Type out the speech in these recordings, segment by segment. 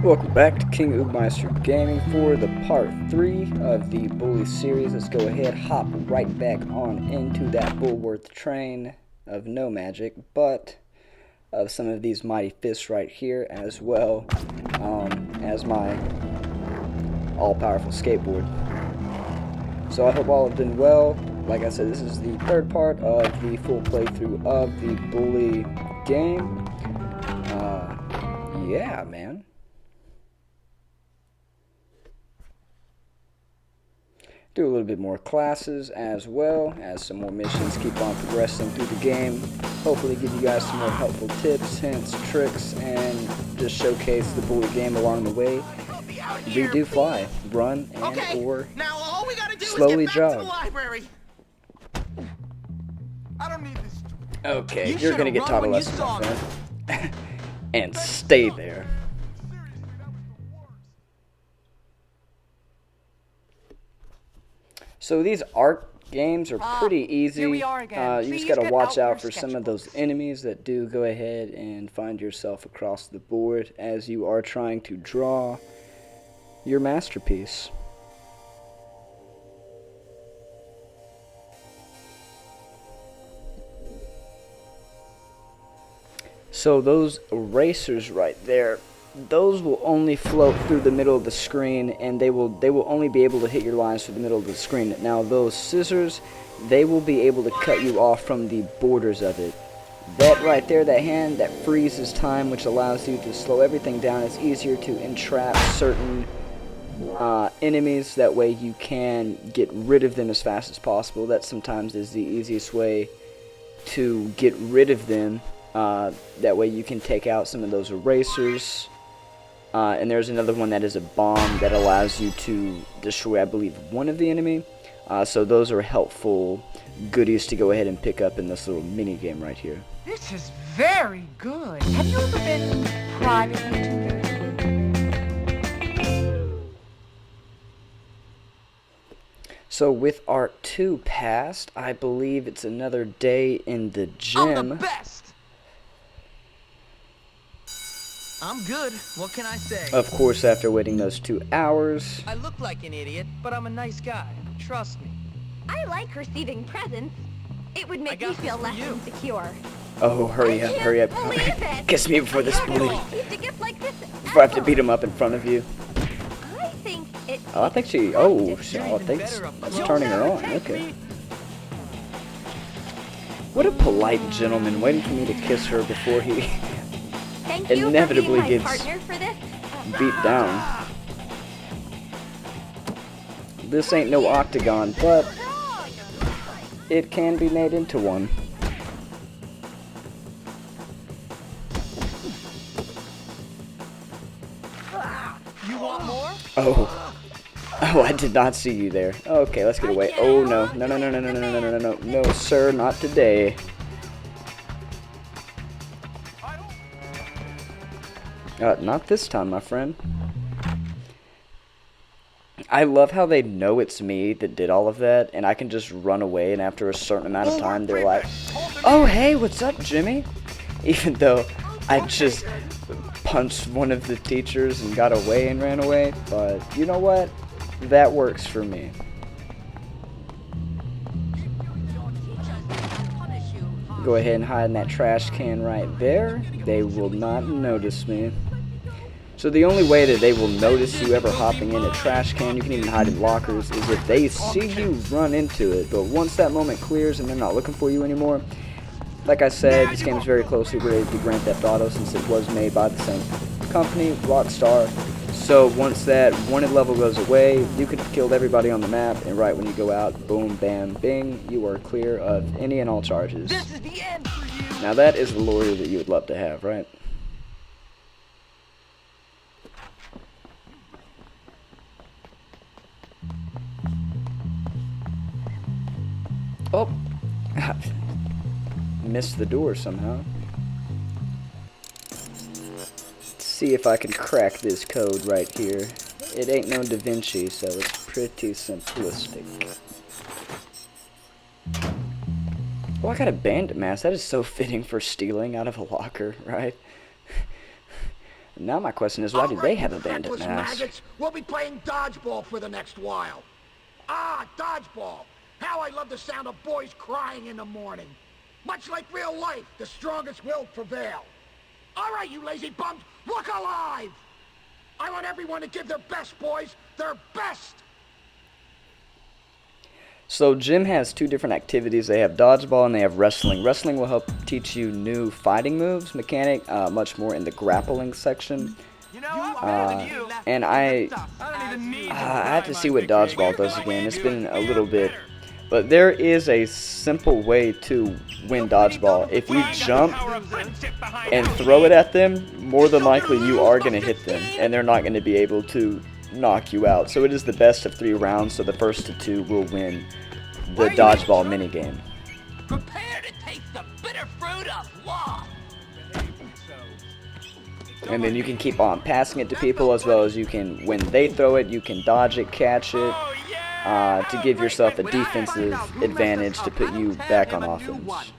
Welcome back to King Oogmeister Gaming for the part 3 of the Bully series. Let's go ahead, hop right back on into that Bullworth train of no magic, but of some of these mighty fists right here, as well as my all-powerful skateboard. So I hope all have been well. Like I said, this is the third part of the full playthrough of the Bully game. Yeah, man. Do a little bit more classes as well as some more missions, keep on progressing through the game, hopefully give you guys some more helpful tips, hints, tricks, and just showcase the Bully game along the way. We do fly, run, and or now all we gotta do slowly is get back jog. to the library. I don't need this. Okay, You you're gonna should've get run taught a when you lesson, saw my friend. And stay there. So these art games are pretty easy. Here we are again. You just Please gotta get watch out out your for some of those sketchbooks. enemies that do go ahead and find yourself across the board as you are trying to draw your masterpiece. So those erasers right there, those will only float through the middle of the screen, and they will only be able to hit your lines through the middle of the screen. Now those scissors, they will be able to cut you off from the borders of it. That right there, that hand, that freezes time, which allows you to slow everything down. It's easier to entrap certain enemies. That way you can get rid of them as fast as possible. That sometimes is the easiest way to get rid of them. That way you can take out some of those erasers. And there's another one that is a bomb that allows you to destroy, I believe, one of the enemy. So those are helpful goodies to go ahead and pick up in this little mini game right here. This is very good. Have you ever been privately tutored? So with Art 2 passed, I believe it's another day in the I'm the gym. best. I'm good. What can I say? Of course, after waiting those 2 hours. I look like an idiot, but I'm a nice guy. Trust me. I like receiving presents. It would make me got feel this for less you. insecure. Oh, hurry up, hurry up. Believe it. Kiss me before this I haven't bully. received a gift like this Before I have to beat him up in front of you. I think it. Oh, I think she. Oh, You're she, even I think better up that's close. turning her on. Okay. What a polite gentleman, waiting for me to kiss her before he Thank you inevitably for being my gets partner for this. beat down. This ain't no octagon, but it can be made into one. You want more? Oh. Oh, I did not see you there. Okay, let's get away. Oh, no. No, no, no, no, no, no, no, no, no, no. No, sir, not today. Not this time, my friend. I love how they know it's me that did all of that, and I can just run away, and after a certain amount of time, they're like, "Oh, hey, what's up, Jimmy?" Even though I just punched one of the teachers and got away and ran away, but you know what? That works for me. Go ahead and hide in that trash can right there. They will not notice me. So the only way that they will notice you ever hopping in a trash can, you can even hide in lockers, is if they see you run into it. But once that moment clears and they're not looking for you anymore, like I said, this game is very closely related to Grand Theft Auto since it was made by the same company, Rockstar. So once that wanted level goes away, you could have killed everybody on the map, and right when you go out, boom, bam, bing, you are clear of any and all charges. This is the end for you. Now that is the lawyer that you would love to have, right? Oh, missed the door somehow. Let's see if I can crack this code right here. It ain't no Da Vinci, so it's pretty simplistic. Oh, I got a bandit mask. That is so fitting for stealing out of a locker, right? Now my question is, why do they have a you bandit feckless mask? maggots, we'll be playing dodgeball for the next while. Ah, dodgeball. How I love the sound of boys crying in the morning. Much like real life, the strongest will prevail. All right, you lazy bums, look alive! I want everyone to give their best, boys, their best! So gym has two different activities. They have dodgeball and they have wrestling. Wrestling will help teach you new fighting moves, mechanic, much more in the grappling section. You know, I'm better than you. And I don't even need have to see what dodgeball does again. It's been a little bit. But there is a simple way to win dodgeball. If you jump and throw it at them, more than likely you are going to hit them. And they're not going to be able to knock you out. So it is the best of 3 rounds. So the first to 2 will win the dodgeball minigame. Prepare to taste the bitter fruit of loss. And then you can keep on passing it to people, as well as you can, when they throw it, you can dodge it, catch it, to give yourself a defensive advantage to put you back on offense.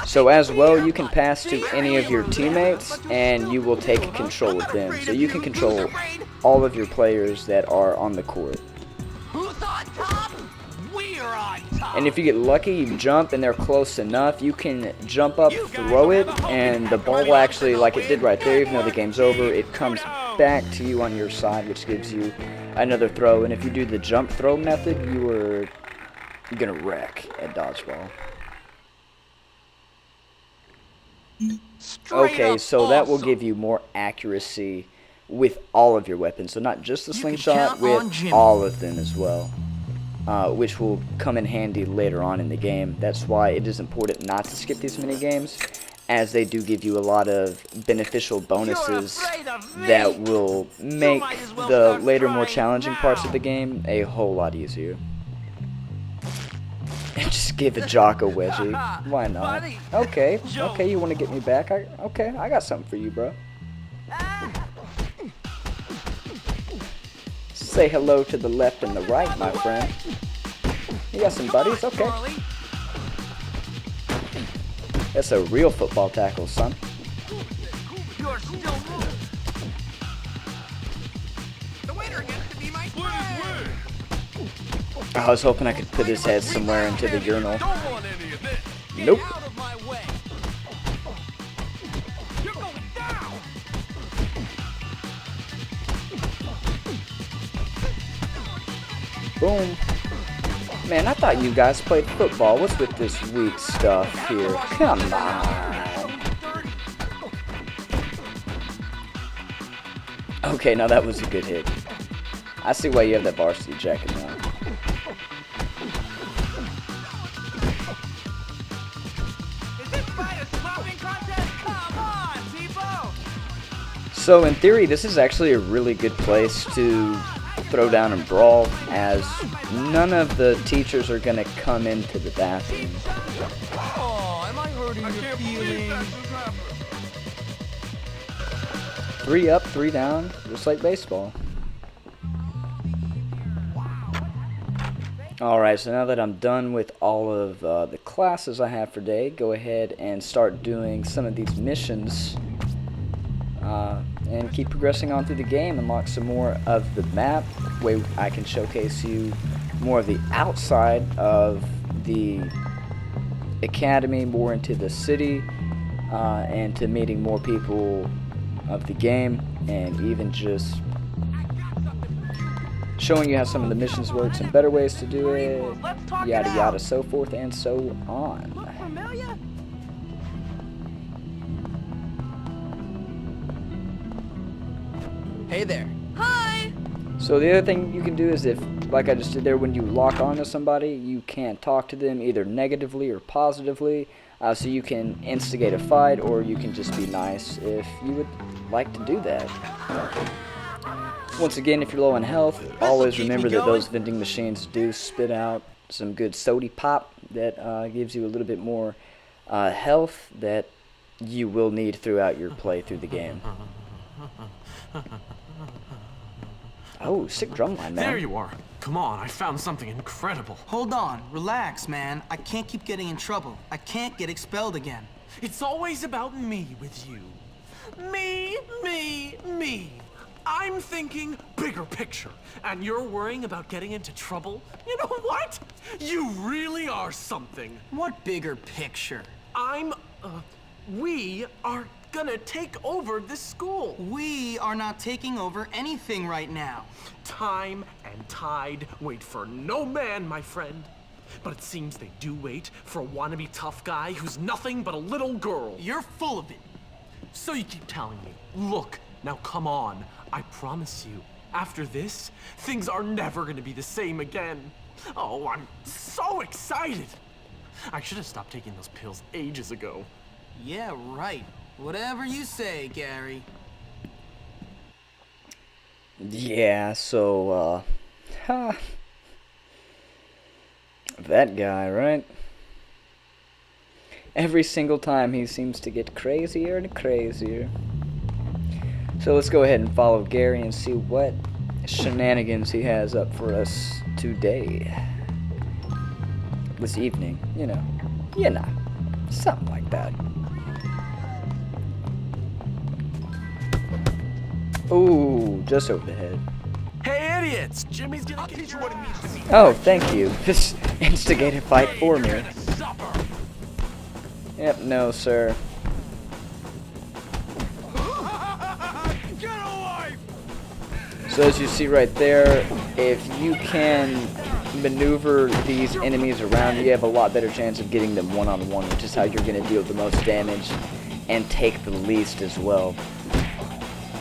So as well, you can pass to any of your teammates, and you will take control of them. So you can control all of your players that are on the court. Who's on top? We're on top. And if you get lucky, you jump and they're close enough, you can jump up, throw it, and the ball will actually, like it did right there, even though the game's over, it comes back to you on your side, which gives you another throw. And if you do the jump throw method, you are gonna wreck at dodgeball. Okay, so that will give you more accuracy with all of your weapons. So not just the slingshot, with all of them as well. Which will come in handy later on in the game. That's why it is important not to skip these mini games, as they do give you a lot of beneficial bonuses that will make the later, more challenging parts of the game a whole lot easier. And just give a jock a wedgie. Why not? Okay, you want to get me back? Okay, I got something for you, bro. Say hello to the left and the right, my friend. You got some buddies? Okay. That's a real football tackle, son. You're still moving. The winner gets to be my friend. I was hoping I could put his head somewhere into the urinal. Don't want any of this. Nope. Get out of my way. You're going down. Boom. Man, I thought you guys played football. What's with this weak stuff here? Come on. Okay, now that was a good hit. I see why you have that varsity jacket now. Is this fight a slapping contest? Come on, people. So in theory, this is actually a really good place to throw down and brawl, as none of the teachers are going to come into the bathroom. Oh, am I hurting your feelings? 3 up, 3 down, just like baseball. Alright, so now that I'm done with all of the classes I have for today, go ahead and start doing some of these missions. And keep progressing on through the game, unlock some more of the map, where I can showcase you more of the outside of the academy, more into the city, and to meeting more people of the game, and even just showing you how some of the missions work, some better ways to do it, yada yada, so forth and so on. Familiar? Hey there. Hi! So the other thing you can do is, if, like I just did there, when you lock onto somebody, you can talk to them either negatively or positively. So you can instigate a fight, or you can just be nice if you would like to do that. Once again, if you're low on health, always remember that those vending machines do spit out some good sody pop that gives you a little bit more health that you will need throughout your play through the game. Oh, sick drumline, man. There you are. Come on, I found something incredible. Hold on, relax, man. I can't keep getting in trouble. I can't get expelled again. It's always about me with you. Me, me, me. I'm thinking bigger picture, and you're worrying about getting into trouble? You know what? You really are something. What bigger picture? We are gonna take over this school. We are not taking over anything right now. Time and tide wait for no man, my friend. But it seems they do wait for a wannabe tough guy who's nothing but a little girl. You're full of it. So you keep telling me, look, now come on. I promise you, after this, things are never gonna be the same again. Oh, I'm so excited. I should have stopped taking those pills ages ago. Yeah, right. Whatever you say, Gary. Yeah, so, that guy, right? Every single time he seems to get crazier and crazier. So let's go ahead and follow Gary and see what shenanigans he has up for us today. This evening, you know, something like that. Ooh, just over the head. Hey, idiots! Jimmy's gonna teach you what it means to be. Oh, thank you. Just instigate a fight for me. Yep, no, sir. Get away! So as you see right there, if you can maneuver these enemies around, you have a lot better chance of getting them one-on-one, which is how you're going to deal the most damage and take the least as well.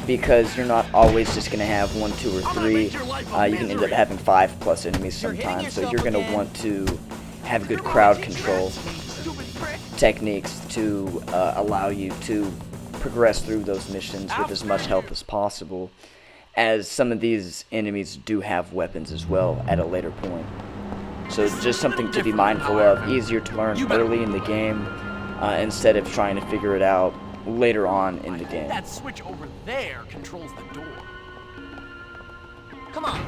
Because you're not always just going to have 1, 2, or 3. You can end up having 5+ enemies sometimes, so you're going to want to have good crowd control techniques to allow you to progress through those missions with as much health as possible, as some of these enemies do have weapons as well at a later point. So just something to be mindful of, easier to learn early in the game instead of trying to figure it out later on in the game. That switch over there controls the door. Come on.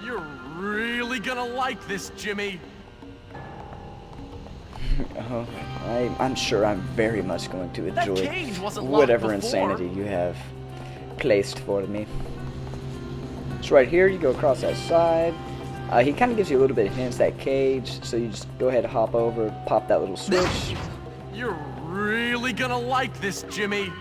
You're really gonna like this, Jimmy. Oh, I'm sure I'm very much going to That enjoy cage wasn't locked whatever before. insanity you have placed for me. So right here, you go across that side. He kind of gives you a little bit of hints, that cage, so you just go ahead and hop over, pop that little switch, You're really gonna like this, Jimmy.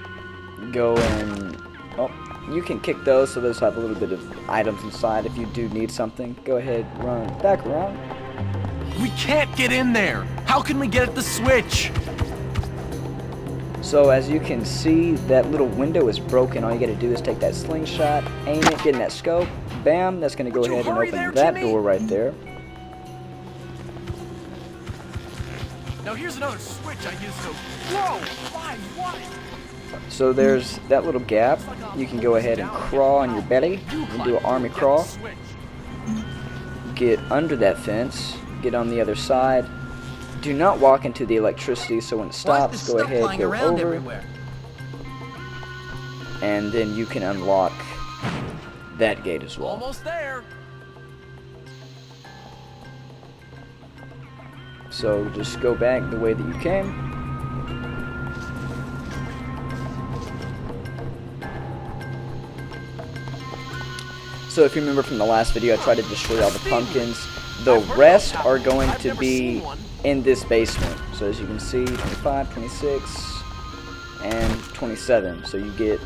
go and... Oh, you can kick those, so those have a little bit of items inside. If you do need something, go ahead, run back around. We can't get in there. How can we get at the switch? So as you can see, that little window is broken. All you gotta do is take that slingshot, aim it, get in that scope, bam, that's gonna go Would you ahead and hurry open there, that Jimmy? door right there. Now here's another switch I used to... Whoa! Why? What? So there's that little gap. You can go ahead and crawl on your belly and do an army crawl. Switch. Get under that fence, get on the other side. Do not walk into the electricity, so when it stops, go ahead, go over, and then you can unlock that gate as well. Almost there. So just go back the way that you came. So if you remember from the last video, I tried to destroy all the pumpkins. The rest are going to be in this basement. So as you can see, 25, 26, and 27. So you get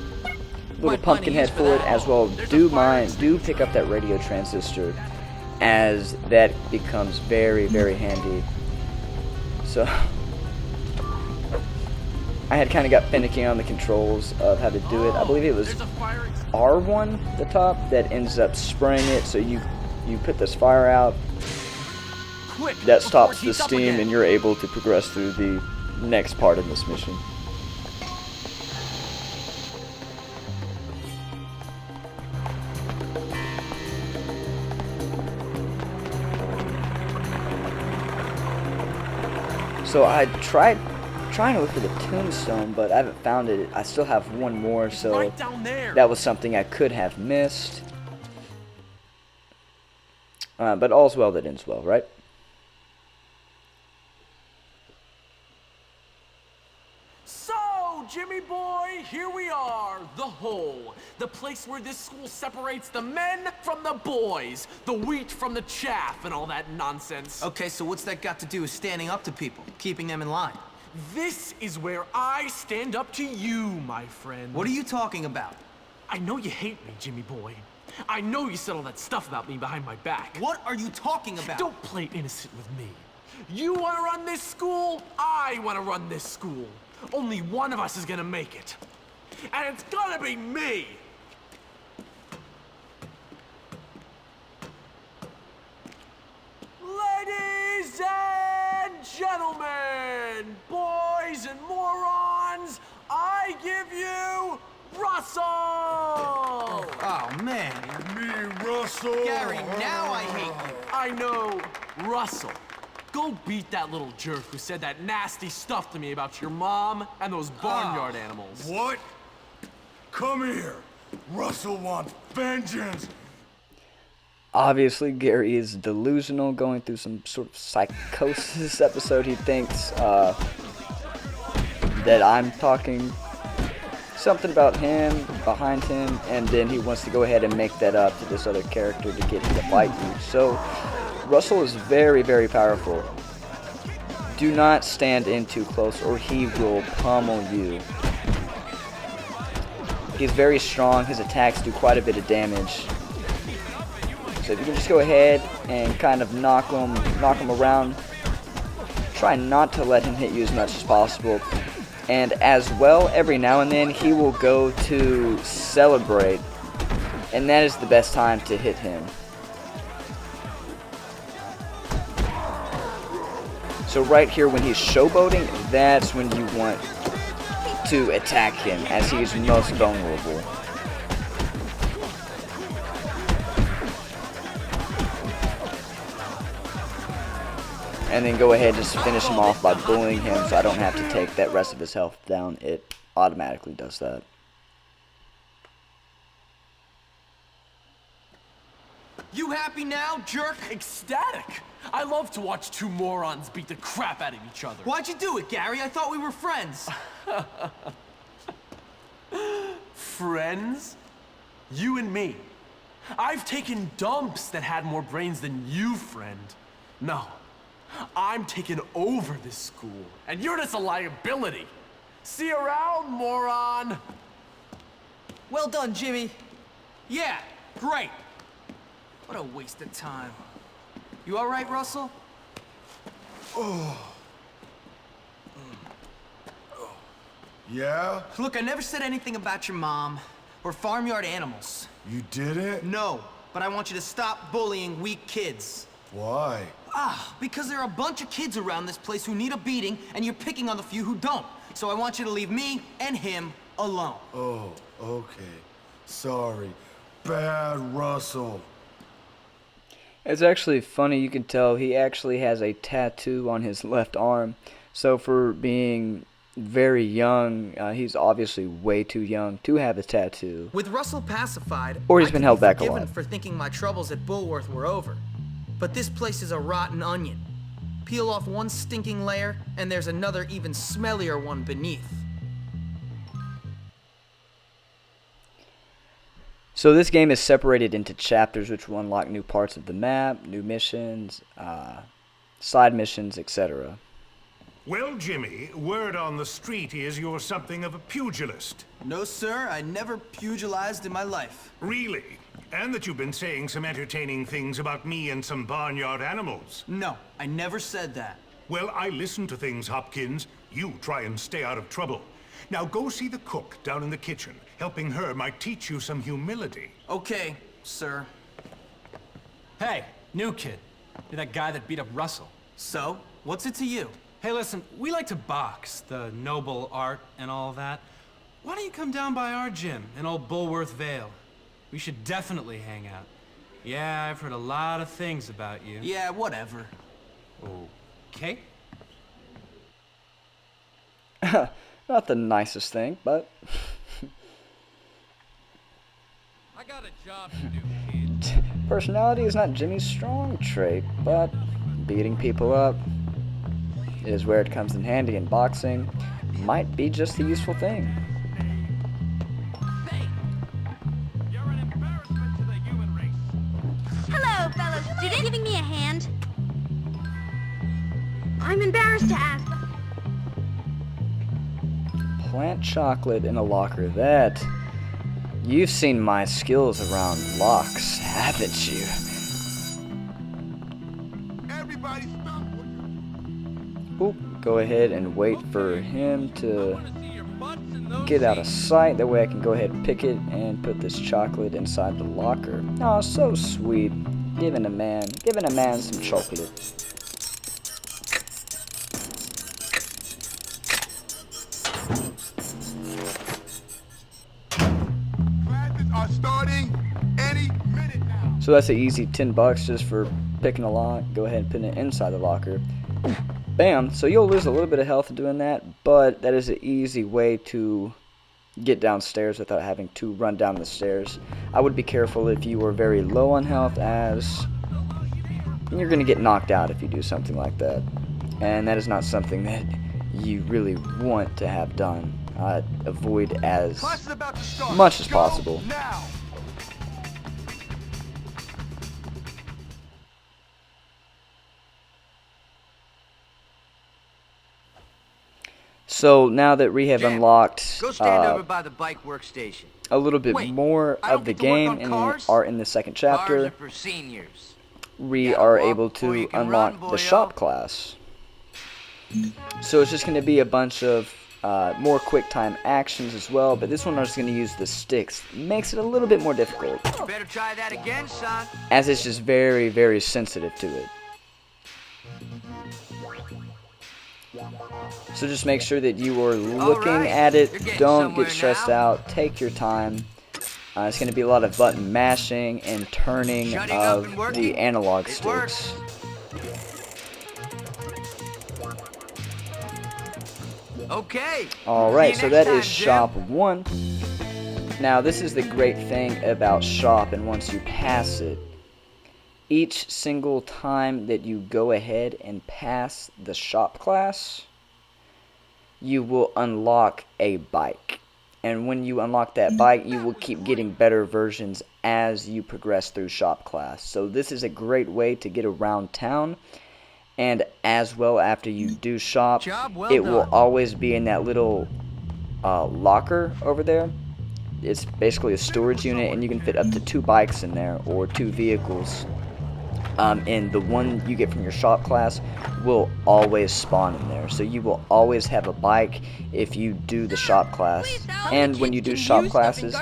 little pumpkin head for it as well. Do pick up that radio transistor, as that becomes very, very handy. So I had kind of got finicky on the controls of how to do it. I believe it was There's a fire exit. R1, the top, that ends up spraying it, so you put this fire out, Quick, that before stops it the heats up steam, again. and you're able to progress through the next part of this mission. So I trying to look for the tombstone, but I haven't found it. I still have one more, so Right down there. that was something I could have missed. But all's well that ends well, right? So, Jimmy boy, here we are, the hole. The place where this school separates the men from the boys, the wheat from the chaff, and all that nonsense. Okay, so what's that got to do with standing up to people, keeping them in line? This is where I stand up to you, my friend. What are you talking about? I know you hate me, Jimmy boy. I know you said all that stuff about me behind my back. What are you talking about? Don't play innocent with me. You want to run this school? I want to run this school. Only one of us is gonna make it. And it's gonna be me! Ladies and gentlemen, boys and morons, I give you Russell! Oh, man. Me, Russell. Gary, now I hate you. I know, Russell. Go beat that little jerk who said that nasty stuff to me about your mom and those barnyard animals. What? Come here. Russell wants vengeance. Obviously, Gary is delusional, going through some sort of psychosis episode. He thinks that I'm talking something about him, behind him, and then he wants to go ahead and make that up to this other character to get him to fight you. So, Russell is very, very powerful. Do not stand in too close or he will pummel you. He's very strong. His attacks do quite a bit of damage. So if you can just go ahead and kind of knock him around, try not to let him hit you as much as possible. And as well, every now and then he will go to celebrate, and that is the best time to hit him. So right here when he's showboating, that's when you want to attack him as he is most vulnerable. And then go ahead and just finish him off by bullying him so I don't have to take that rest of his health down. It automatically does that. You happy now, jerk? Ecstatic! I love to watch two morons beat the crap out of each other. Why'd you do it, Gary? I thought we were friends. Friends? You and me. I've taken dumps that had more brains than you, friend. No. I'm taking over this school, and you're just a liability. See you around, moron! Well done, Jimmy. Yeah, great. What a waste of time. You all right, Russell? Yeah? Look, I never said anything about your mom or farmyard animals. You did it? No, but I want you to stop bullying weak kids. Why? Because there are a bunch of kids around this place who need a beating, and you're picking on the few who don't. So I want you to leave me and him alone. Oh, okay. Sorry. Bad Russell. It's actually funny, you can tell he actually has a tattoo on his left arm. So for being very young, he's obviously way too young to have a tattoo. With Russell pacified, Or he's I been can held be back a forgiven lot. for thinking my troubles at Bullworth were over. But this place is a rotten onion. Peel off one stinking layer, and there's another even smellier one beneath. So this game is separated into chapters which will unlock new parts of the map, new missions, side missions, etc. Well, Jimmy, word on the street is you're something of a pugilist. No, sir, I never pugilized in my life. Really? And that you've been saying some entertaining things about me and some barnyard animals. No, I never said that. Well, I listen to things, Hopkins. You try and stay out of trouble. Now go see the cook down in the kitchen. Helping her might teach you some humility. Okay, sir. Hey, new kid. You're that guy that beat up Russell. So, what's it to you? Hey, listen, we like to box, the noble art and all that. Why don't you come down by our gym in old Bullworth Vale? We should definitely hang out. Yeah, I've heard a lot of things about you. Yeah, whatever. Okay? Not the nicest thing, but I got a job to do, kid. Personality is not Jimmy's strong trait, but beating people up is where it comes in handy, and boxing might be just the useful thing. Hello, fellow student. Giving me a hand? I'm embarrassed to ask. Plant chocolate in a locker. That... You've seen my skills around locks, haven't you? Everybody stop. Oop, go ahead and wait for him to get out of sight. That way I can go ahead and pick it and put this chocolate inside the locker. Oh, so sweet. Giving a man some chocolate. Are starting any minute now. So that's an easy $10 just for picking a lock. Go ahead and put it inside the locker. Bam. So you'll lose a little bit of health doing that, but that is an easy way to get downstairs without having to run down the stairs. I would be careful if you were very low on health, as you're going to get knocked out if you do something like that. And that is not something that you really want to have done. Avoid as much as possible. Now. So now that we have Jim, unlocked Go stand over by the bike workstation. a little bit Wait, more I don't of the get to work game on and cars? are in the second Cars are chapter, for seniors. we Gotta are walk able before you to can unlock run, the boyo. shop class. So it's just going to be a bunch of more quick time actions as well, but this one I'm just going to use the sticks. Makes it a little bit more difficult, You better try that again, son. as it's just very, very sensitive to it. So just make sure that you are looking Alright, at it. you're getting Don't somewhere get stressed now. out. Take your time. It's going to be a lot of button mashing and turning Shutting up of and working. the analog It sticks. works. Okay. Alright, See so you that next is time, shop Jim. 1. Now this is the great thing about shop, and once you pass it, each single time that you go ahead and pass the shop class, you will unlock a bike. And when you unlock that bike, you will keep getting better versions as you progress through shop class. So this is a great way to get around town. And as well, after you do shop, Job well it will done. always be in that little locker over there. It's basically a storage unit, and you can fit up to 2 bikes in there, or 2 vehicles. And the one you get from your shop class will always spawn in there. So you will always have a bike if you do the shop class. And when you do shop classes,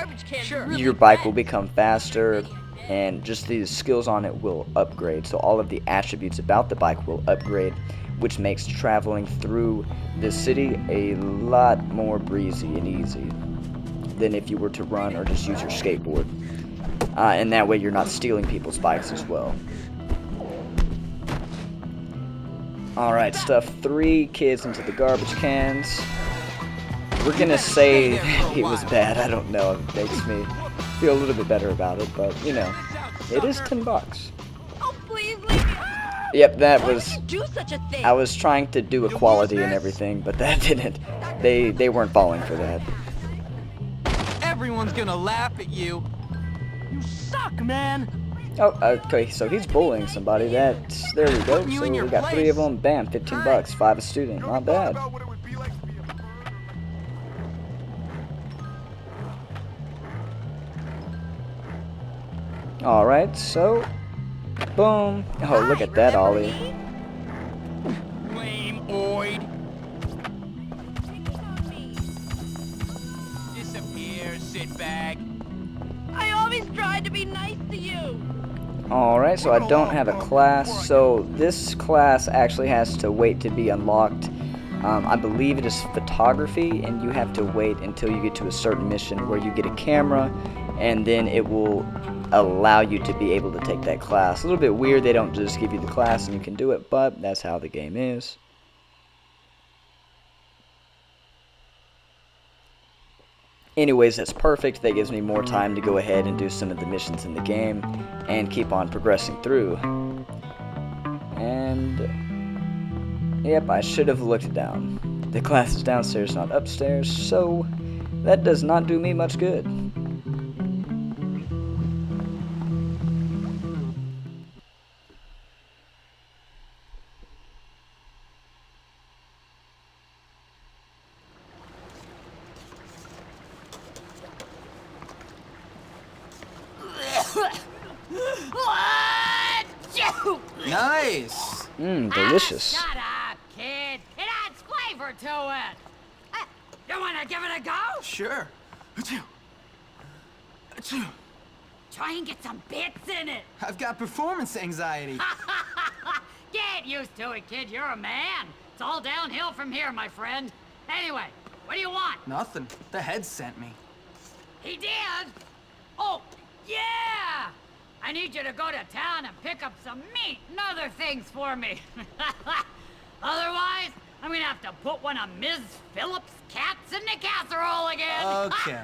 your bike will become faster, and just the skills on it will upgrade. So all of the attributes about the bike will upgrade, which makes traveling through the city a lot more breezy and easy than if you were to run or just use your skateboard. And that way you're not stealing people's bikes as well. Alright, stuff 3 kids into the garbage cans. We're gonna say that he was bad. I don't know. It makes me feel a little bit better about it, but you know, it is $10. Oh, please leave me. Yep, that Why was. would you do such a thing? I was trying to do equality and everything, but that didn't. They weren't falling for that. Everyone's gonna laugh at you. You suck, man. Oh, okay, so he's bullying somebody. There we go. Putting you So in we your got 3 of place. them. Bam, $15, 5 a student. Not bad. About what it would be like to be a bird. Alright, so boom. Oh, look at that ollie. Lame oid. Disappear, shitbag. I always tried to be nice to you. Alright, so I don't have a class, so this class actually has to wait to be unlocked. I believe it is photography, and you have to wait until you get to a certain mission where you get a camera, and then it will allow you to be able to take that class. A little bit weird, they don't just give you the class and you can do it, but that's how the game is. Anyways, that's perfect. That gives me more time to go ahead and do some of the missions in the game and keep on progressing through. And yep, I should have looked down. The class is downstairs, not upstairs, so that does not do me much good. Nice! Delicious. Shut up, kid. It adds flavor to it. You want to give it a go? Sure. Try and get some bits in it. I've got performance anxiety. Get used to it, kid. You're a man. It's all downhill from here, my friend. Anyway, what do you want? Nothing. The head sent me. He did? Oh, yeah! I need you to go to town and pick up some meat and other things for me. Otherwise, I'm gonna have to put one of Ms. Phillips' cats in the casserole again. Okay.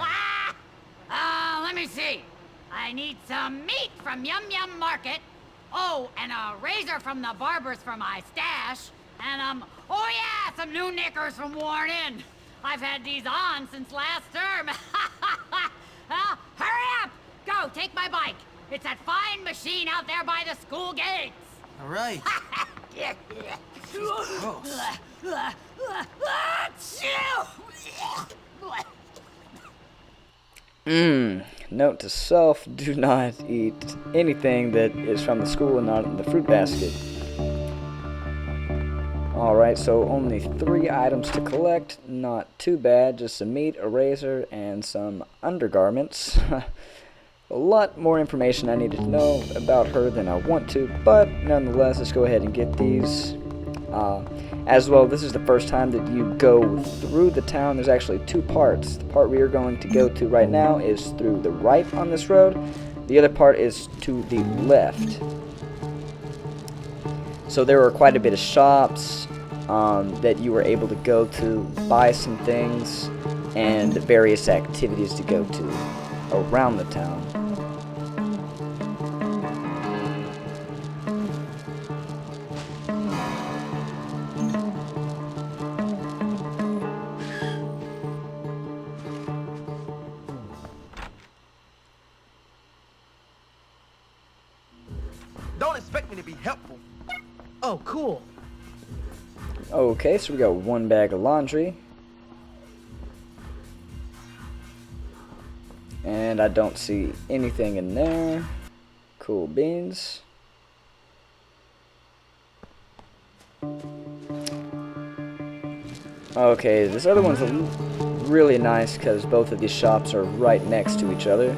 Let me see. I need some meat from Yum Yum Market. Oh, and a razor from the barber's for my stash. And, oh yeah, some new knickers from Worn In. I've had these on since last term. Hurry up! Go, take my bike. It's that fine machine out there by the school gates. All right. Gross. Note to self, do not eat anything that is from the school and not in the fruit basket. Alright, so only 3 items to collect, not too bad, just some meat, a razor, and some undergarments. A lot more information I needed to know about her than I want to, but nonetheless, let's go ahead and get these. As well, this is the first time that you go through the town. There's actually 2 parts. The part we are going to go to right now is through the right on this road. The other part is to the left. So there were quite a bit of shops that you were able to go to, buy some things, and various activities to go to around the town. Don't expect me to be helpful. Oh, cool. Okay, so we got 1 bag of laundry. And I don't see anything in there. Cool beans. Okay, this other one's really nice because both of these shops are right next to each other.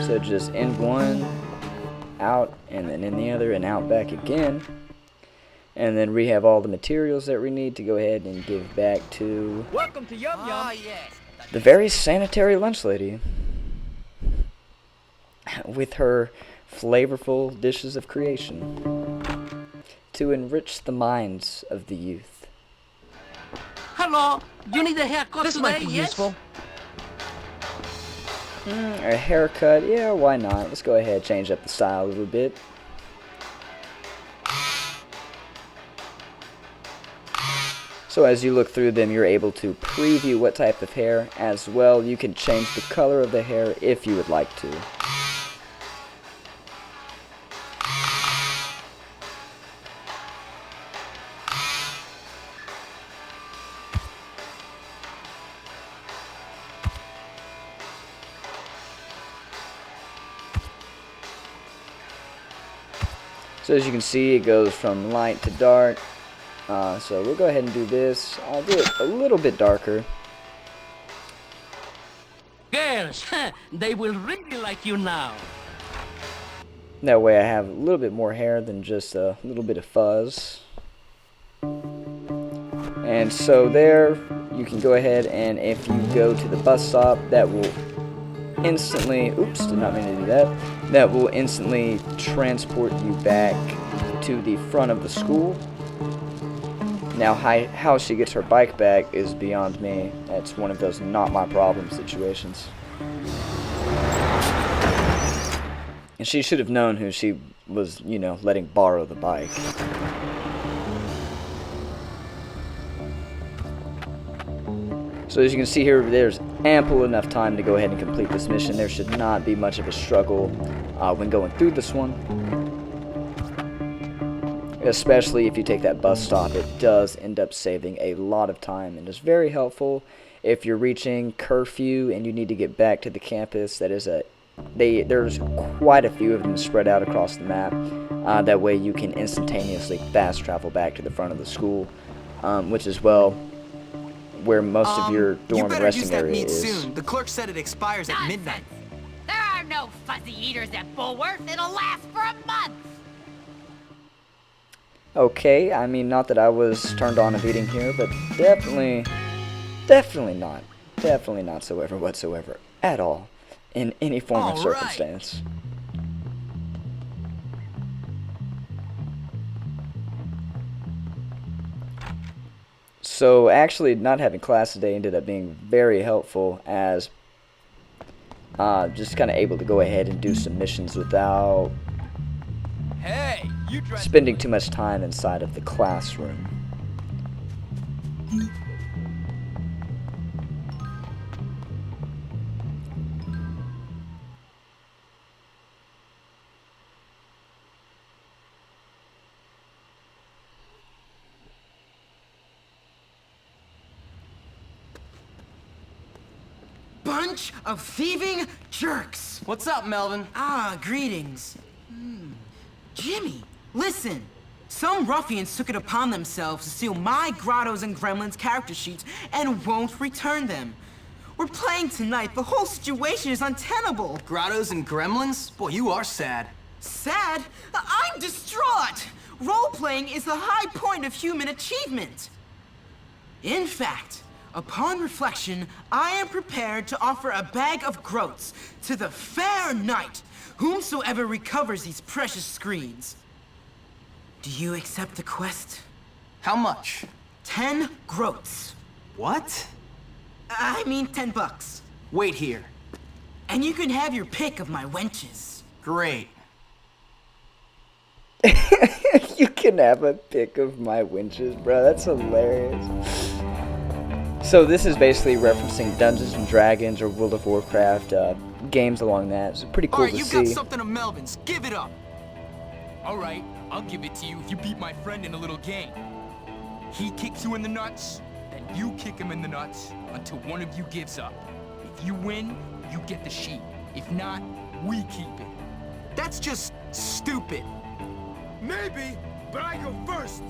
So just in one, out, and then in the other, and out back again. And then we have all the materials that we need to go ahead and give back to Welcome to Yum Yum. Oh, yes. the very sanitary lunch lady with her flavorful dishes of creation to enrich the minds of the youth. Hello. You need a haircut This today, might be yes? useful. A haircut, yeah, why not? Let's go ahead and change up the style a little bit. So as you look through them, you're able to preview what type of hair as well. You can change the color of the hair if you would like to. So as you can see, it goes from light to dark. So we'll go ahead and do this. I'll do it a little bit darker. Girls, they will really like you now. That way I have a little bit more hair than just a little bit of fuzz. And so there, you can go ahead and if you go to the bus stop, that will instantly, oops, did not mean to do that. That will instantly transport you back to the front of the school. Now, how she gets her bike back is beyond me. That's one of those not my problem situations. And she should have known who she was, you know, letting borrow the bike. So as you can see here, there's ample enough time to go ahead and complete this mission. There should not be much of a struggle when going through this one. Especially if you take that bus stop, it does end up saving a lot of time and is very helpful if you're reaching curfew and you need to get back to the campus. That is there's quite a few of them spread out across the map. That way you can instantaneously fast travel back to the front of the school, which is, well, where most of your dorm resting area is. Soon. The clerk said it expires at midnight. There are no fuzzy eaters at Bullworth. It'll last for a month. Okay, I mean, not that I was turned on of eating here, but definitely not whatsoever, at all, in any form of circumstance. So actually, not having class today ended up being very helpful, as just kind of able to go ahead and do some missions without spending too much time inside of the classroom. Bunch of thieving jerks! What's up, Melvin? Ah, greetings. Jimmy, listen. Some ruffians took it upon themselves to steal my Grottos and Gremlins character sheets and won't return them. We're playing tonight. The whole situation is untenable. Grottos and Gremlins? Boy, you are sad. Sad? I'm distraught! Role-playing is the high point of human achievement. In fact, upon reflection, I am prepared to offer a bag of groats to the fair knight, whomsoever recovers these precious screens. Do you accept the quest? How much? 10 groats. What? I mean $10. Wait here. And you can have your pick of my wenches. Great. You can have a pick of my wenches, bro. That's hilarious. So this is basically referencing Dungeons and Dragons or World of Warcraft games along that. It's pretty cool to see. Alright, you got something of Melvin's. Give it up. Alright, I'll give it to you if you beat my friend in a little game. He kicks you in the nuts, then you kick him in the nuts until one of you gives up. If you win, you get the sheet. If not, we keep it. That's just stupid. Maybe, but I go first.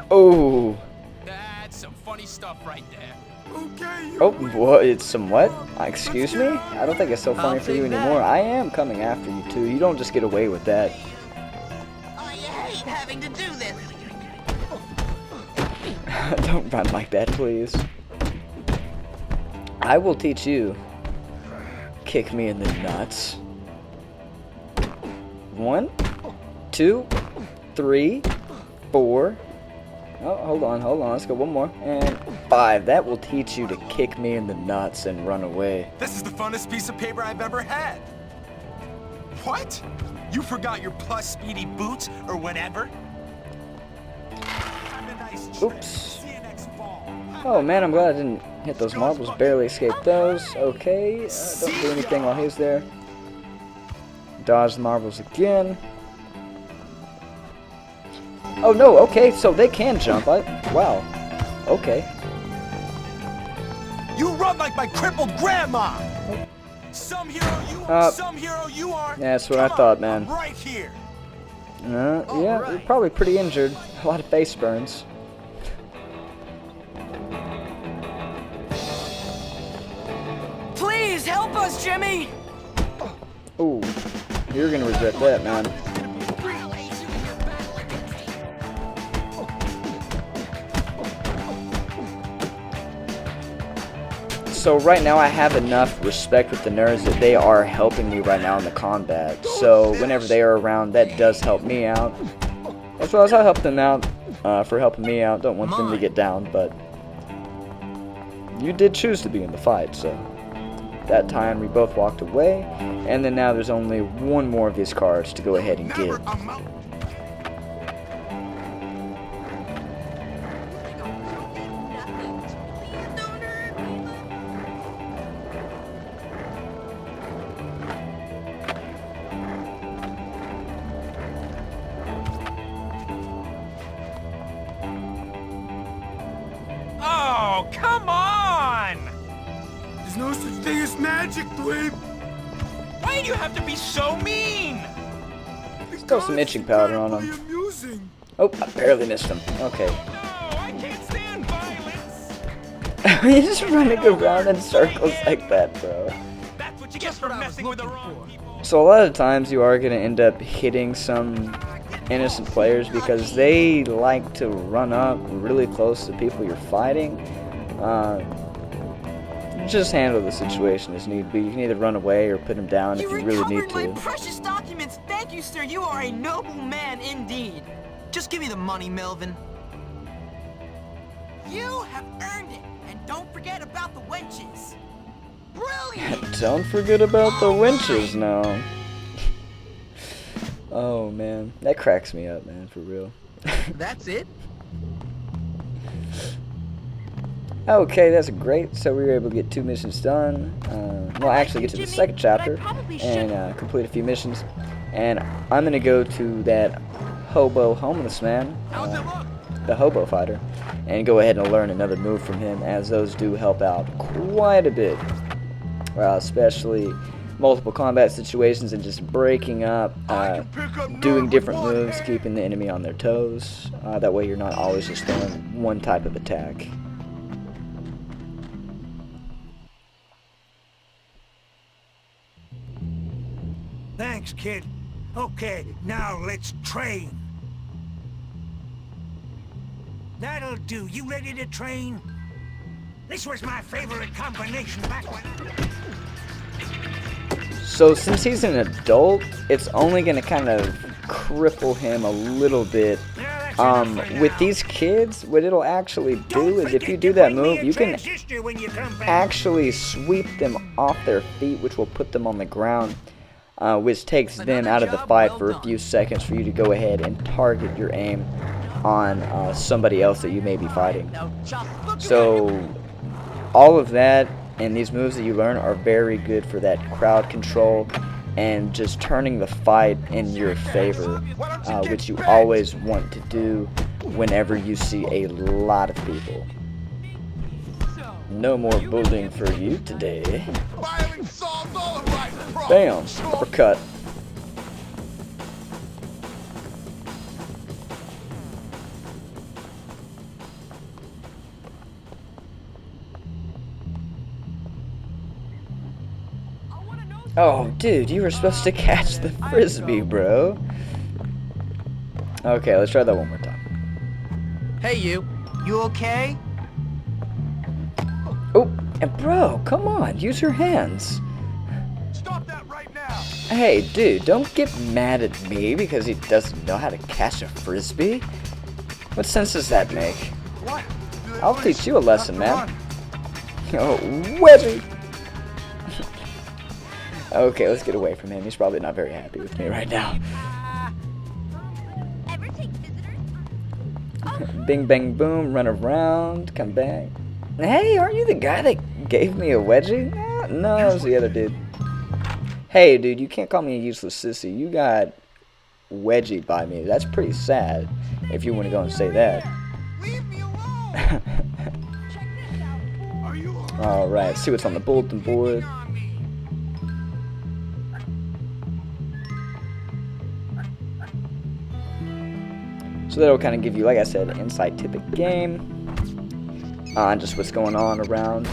Oh. That's some funny stuff right there. Okay. Oh, what? It's some what? Excuse me? I don't think it's so funny for you anymore. I am coming after you too. You don't just get away with that. I hate having to do this. Don't run like that, please. I will teach you. Kick me in the nuts. 1, 2, 3, 4. Oh, hold on. Let's go one more. And 5. That will teach you to kick me in the nuts and run away. This is the funnest piece of paper I've ever had. What? You forgot your plus speedy boots or whatever? Oops. Oh man, I'm glad I didn't hit those marbles. Barely escaped those. Okay. Don't do anything while he's there. Dodge the marbles again. Oh no, okay, so they can jump. Wow. Okay. You run like my crippled grandma! Some hero you are, some hero you are. Yeah, that's what I thought, man. I'm right here. Yeah, you're probably pretty injured. A lot of face burns. Please help us, Jimmy! Ooh, you're gonna regret that, man. So right now I have enough respect with the nerds that they are helping me right now in the combat. So whenever they are around, that does help me out. As well as I help them out for helping me out. Don't want them to get down, but you did choose to be in the fight, so that time we both walked away, and then now there's only one more of these cards to go ahead and get. Oh, come on! There's no such thing as magic, dweeb. Why do you have to be so mean? Still some itching powder on him. Amusing. Oh, I barely missed him. Okay. No, I can't stand violence. He's just running around in circles like that, bro. That's what you get for messing with the wrong people. So a lot of times you are going to end up hitting some innocent players because they like to run up really close to people you're fighting. Just handle the situation as need be. You can either run away or put them down if you really need recovered my to. precious documents. Thank you, sir. You are a noble man indeed. Just give me the money, Melvin. You have earned it, and don't forget about the wenches. Brilliant! Don't forget about the winches now. Oh man, that cracks me up, man, for real. That's it? Okay, that's great. So we were able to get 2 missions done. Well, actually get to the second chapter and complete a few missions. And I'm gonna go to that hobo homeless man, the hobo fighter, and go ahead and learn another move from him, as those do help out quite a bit, especially multiple combat situations and just breaking up, doing different moves, keeping the enemy on their toes. That way you're not always just throwing one type of attack. Thanks, kid. Okay, now let's train. That'll do. You ready to train? This was my favorite combination back when... So since he's an adult, it's only going to kind of cripple him a little bit. With these kids, what it'll actually do is if you do that move, you can actually sweep them off their feet, which will put them on the ground, which takes them out of the fight for a few seconds for you to go ahead and target your aim on somebody else that you may be fighting. So all of that and these moves that you learn are very good for that crowd control and just turning the fight in your favor, which you always want to do whenever you see a lot of people. No more bullying for you today. Bam! Uppercut. Oh, dude, you were supposed to catch the frisbee, bro. Okay, let's try that one more time. Hey, you. You okay? Oh, and bro, come on, use your hands. Stop that right now! Hey, dude, don't get mad at me because he doesn't know how to catch a frisbee. What sense does that make? What? I'll teach you a lesson, man. Oh, Wedgie! Okay, let's get away from him. He's probably not very happy with me right now. Ever take visitors? Bing, bang, boom, run around, come back. Hey, aren't you the guy that gave me a wedgie? No, it was the other dude. Hey, dude, you can't call me a useless sissy. You got wedgie by me. That's pretty sad, if you want to go and say that. Leave me alone! Check this out. Are you Alright, see what's on the bulletin board. So that'll kind of give you, like I said, an insight to the game, just what's going on around.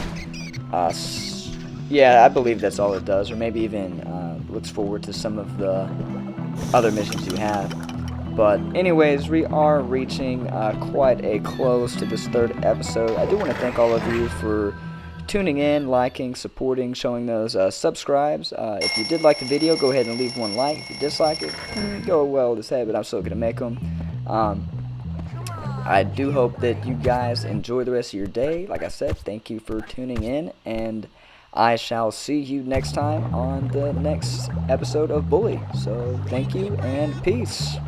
Yeah, I believe that's all it does, or maybe even looks forward to some of the other missions you have. But anyways, we are reaching quite a close to this 3rd episode. I do want to thank all of you for tuning in, liking, supporting, showing those subscribes. If you did like the video, go ahead and leave one like. If you dislike it, go well to say, but I'm still going to make them. I do hope that you guys enjoy the rest of your day. Like I said, thank you for tuning in, and I shall see you next time on the next episode of Bully. So thank you and peace.